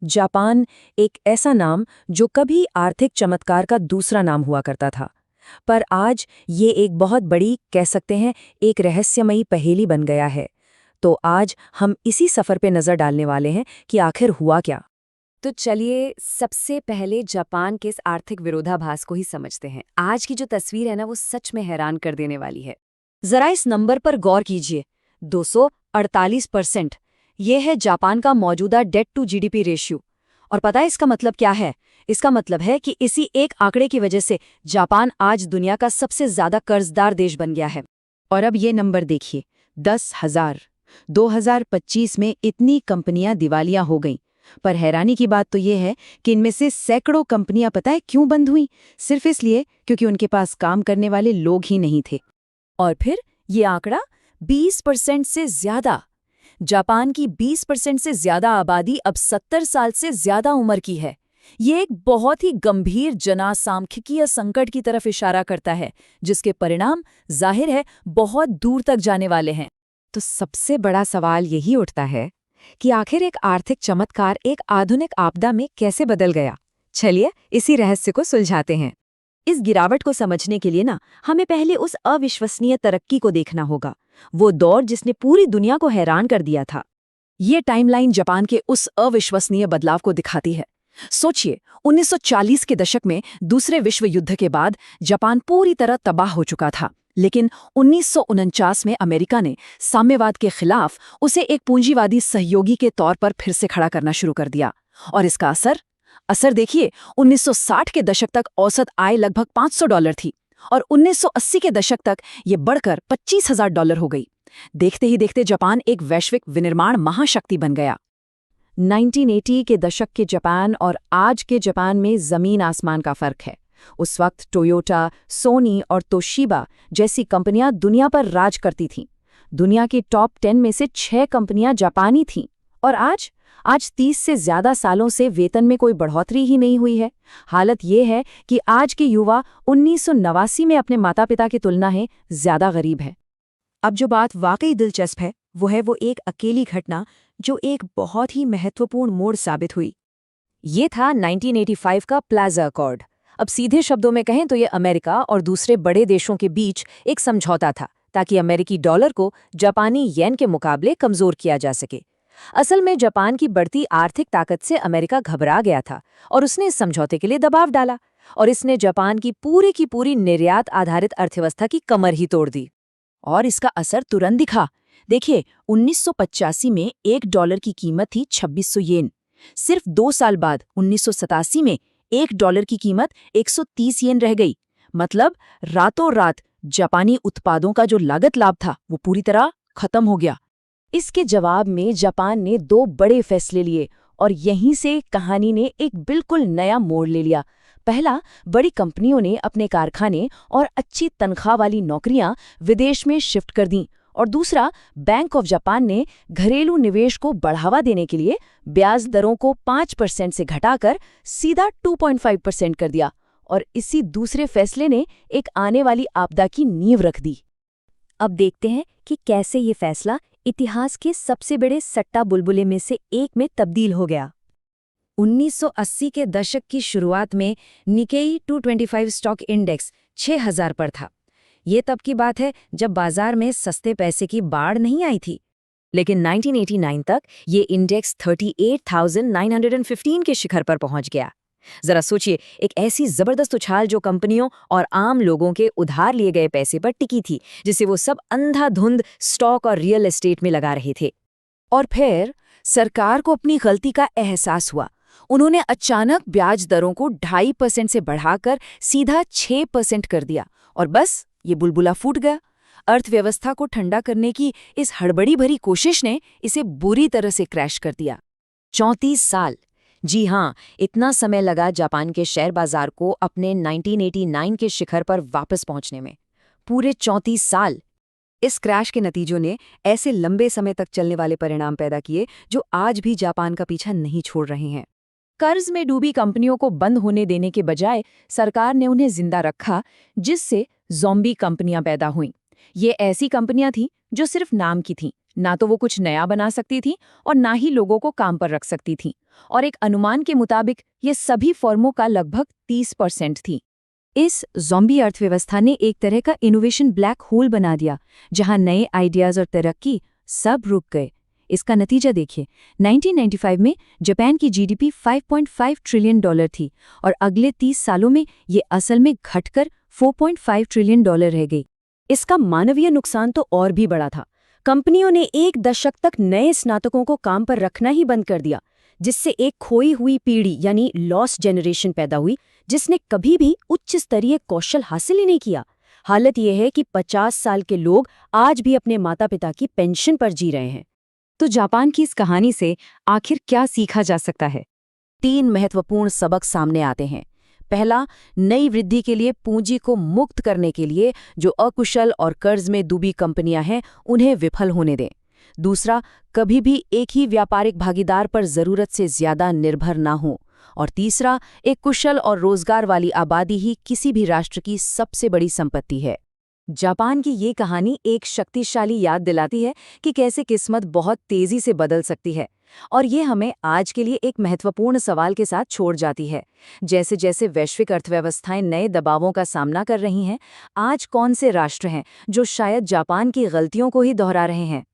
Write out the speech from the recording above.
Japan एक ऐसा नाम जो कभी आर्थिक चमत्कार का दूसरा नाम हुआ करता था, पर आज ये एक बहुत बड़ी, कह सकते हैं, एक रहस्यमयी पहेली बन गया है। तो आज हम इसी सफर पे नजर डालने वाले हैं कि आखिर हुआ क्या। तो चलिए सबसे पहले जापान के इस आर्थिक विरोधाभास को ही समझते हैं। आज की जो तस्वीर है ना, वो सच में हैरान कर देने वाली है। जरा इस नंबर पर गौर कीजिए, 248%। ये है जापान का मौजूदा डेट टू जीडीपी रेशियो। और पता है इसका मतलब क्या है? इसका मतलब है कि इसी एक आंकड़े की वजह से जापान आज दुनिया का सबसे ज्यादा कर्जदार देश बन गया है। और अब ये नंबर देखिए, 10,000। 2025 में इतनी कंपनियां दिवालिया हो गईं। पर हैरानी की बात तो ये है कि इनमें से सैकड़ों कंपनियां पता है क्यों बंद हुईं? सिर्फ इसलिए क्योंकि उनके पास काम करने वाले लोग ही नहीं थे। और फिर ये आंकड़ा 20% से ज्यादा। जापान की 20% से ज्यादा आबादी अब 70 साल से ज्यादा उम्र की है। ये एक बहुत ही गंभीर जनसांख्यिकीय संकट की तरफ इशारा करता है, जिसके परिणाम जाहिर है बहुत दूर तक जाने वाले हैं। तो सबसे बड़ा सवाल यही उठता है कि आखिर एक आर्थिक चमत्कार एक आधुनिक आपदा में कैसे बदल गया। चलिए इसी रहस्य को सुलझाते हैं। इस गिरावट को समझने के लिए ना हमें पहले उस अविश्वसनीय तरक्की को देखना होगा, वो दौर जिसने पूरी दुनिया को हैरान कर दिया था। ये टाइमलाइन जापान के उस अविश्वसनीय बदलाव को दिखाती है। सोचिए, 1940 के दशक में दूसरे विश्व युद्ध के बाद जापान पूरी तरह तबाह हो चुका था, लेकिन 1949 में अमेरिका ने साम्यवाद के खिलाफ उसे एक पूंजीवादी सहयोगी के तौर पर फिर से खड़ा करना शुरू कर दिया। और इसका असर देखिए, 1960 के दशक तक औसत आय लगभग $500 थी और 1980 के दशक तक ये बढ़कर $25,000 हो गई। देखते ही देखते जापान एक वैश्विक विनिर्माण महाशक्ति बन गया। 1980 के दशक के जापान और आज के जापान में जमीन आसमान का फर्क है। उस वक्त टोयोटा, सोनी और तोशिबा जैसी कंपनियां दुनिया पर राज करती थीं। दुनिया की टॉप 10 में से 6 कंपनियां जापानी थीं। और आज 30 से ज्यादा सालों से वेतन में कोई बढ़ोतरी ही नहीं हुई है। हालत ये है कि आज के युवा 1989 में अपने माता पिता की तुलना में ज्यादा गरीब है। अब जो बात वाकई दिलचस्प है, वो एक अकेली घटना जो एक बहुत ही महत्वपूर्ण मोड़ साबित हुई। ये था 1985 का प्लाजा अकॉर्ड। अब सीधे शब्दों में कहें तो ये अमेरिका और दूसरे बड़े देशों के बीच एक समझौता था, ताकि अमेरिकी डॉलर को जापानी येन के मुकाबले कमजोर किया जा सके। असल में जापान की बढ़ती आर्थिक ताकत से अमेरिका घबरा गया था और उसने इस समझौते के लिए दबाव डाला, और इसने जापान की पूरी निर्यात आधारित अर्थव्यवस्था की कमर ही तोड़ दी। और इसका असर तुरंत दिखा। देखिए, 1985 में $1 की कीमत थी 2600 येन। सिर्फ 2 साल बाद 1987 में $1 की कीमत 130 येन रह गई। मतलब रातों रात जापानी उत्पादों का जो लागत लाभ था वो पूरी तरह खत्म हो गया। इसके जवाब में जापान ने 2 बड़े फैसले लिए और यहीं से कहानी ने एक बिल्कुल नया मोड़ ले लिया। पहला, बड़ी कंपनियों ने अपने कारखाने और अच्छी तनख्वाह वाली नौकरियां विदेश में शिफ्ट कर दीं, और दूसरा, बैंक ऑफ जापान ने घरेलू निवेश को बढ़ावा देने के लिए ब्याज दरों को 5% से घटाकर सीधा 2.5% कर दिया। और इसी दूसरे फैसले ने एक आने वाली आपदा की नींव रख दी। अब देखते हैं कि कैसे ये फैसला इतिहास के सबसे बड़े सट्टा बुलबुले में से एक में तब्दील हो गया। 1980 के दशक की शुरुआत में निकेई 225 स्टॉक इंडेक्स 6000 पर था। ये तब की बात है जब बाजार में सस्ते पैसे की बाढ़ नहीं आई थी। लेकिन 1989 तक ये इंडेक्स 38,915 के शिखर पर पहुंच गया। जरा सोचिए, एक ऐसी जबरदस्त उछाल जो कंपनियों और आम लोगों के उधार लिए गए पैसे पर टिकी थी, जिसे वो सब अंधाधुंध स्टॉक और रियल एस्टेट में लगा रहे थे। और फिर सरकार को अपनी गलती का एहसास हुआ। उन्होंने अचानक ब्याज दरों को 2.5% से बढ़ाकर सीधा 6% कर दिया, और बस ये बुलबुला फूट गया। अर्थव्यवस्था को ठंडा करने की इस हड़बड़ी भरी कोशिश ने इसे बुरी तरह से क्रैश कर दिया। 34 साल, जी हाँ, इतना समय लगा जापान के शेयर बाजार को अपने 1989 के शिखर पर वापस पहुंचने में। पूरे 34 साल। इस क्रैश के नतीजों ने ऐसे लंबे समय तक चलने वाले परिणाम पैदा किए जो आज भी जापान का पीछा नहीं छोड़ रहे हैं। कर्ज में डूबी कंपनियों को बंद होने देने के बजाय सरकार ने उन्हें जिंदा रखा, जिससे ज़ॉम्बी कंपनियां पैदा हुईं। ये ऐसी कंपनियां थीं जो सिर्फ नाम की थीं, ना तो वो कुछ नया बना सकती थी और ना ही लोगों को काम पर रख सकती थी। और एक अनुमान के मुताबिक ये सभी फर्मों का लगभग 30% थी। इस ज़ॉम्बी अर्थव्यवस्था ने एक तरह का इनोवेशन ब्लैक होल बना दिया, जहां नए आइडियाज और तरक्की सब रुक गए। इसका नतीजा देखिए, 1995 में जापान की जीडीपी $5.5 ट्रिलियन थी और अगले 30 सालों में ये असल में घटकर $4.5 ट्रिलियन रह गई। इसका मानवीय नुकसान तो और भी बड़ा था। कंपनियों ने एक दशक तक नए स्नातकों को काम पर रखना ही बंद कर दिया, जिससे एक खोई हुई पीढ़ी यानी लॉस्ट जनरेशन पैदा हुई, जिसने कभी भी उच्च स्तरीय कौशल हासिल ही नहीं किया। हालत यह है कि 50 साल के लोग आज भी अपने माता पिता की पेंशन पर जी रहे हैं। तो जापान की इस कहानी से आखिर क्या सीखा जा सकता है? 3 महत्वपूर्ण सबक सामने आते हैं। पहला, नई वृद्धि के लिए पूंजी को मुक्त करने के लिए जो अकुशल और कर्ज में डूबी कंपनियां हैं, उन्हें विफल होने दें। दूसरा, कभी भी एक ही व्यापारिक भागीदार पर जरूरत से ज्यादा निर्भर ना हो। और तीसरा, एक कुशल और रोजगार वाली आबादी ही किसी भी राष्ट्र की सबसे बड़ी संपत्ति है। जापान की ये कहानी एक शक्तिशाली याद दिलाती है कि कैसे किस्मत बहुत तेजी से बदल सकती है, और ये हमें आज के लिए एक महत्वपूर्ण सवाल के साथ छोड़ जाती है। जैसे जैसे वैश्विक अर्थव्यवस्थाएं नए दबावों का सामना कर रही हैं, आज कौन से राष्ट्र हैं जो शायद जापान की गलतियों को ही दोहरा रहे हैं?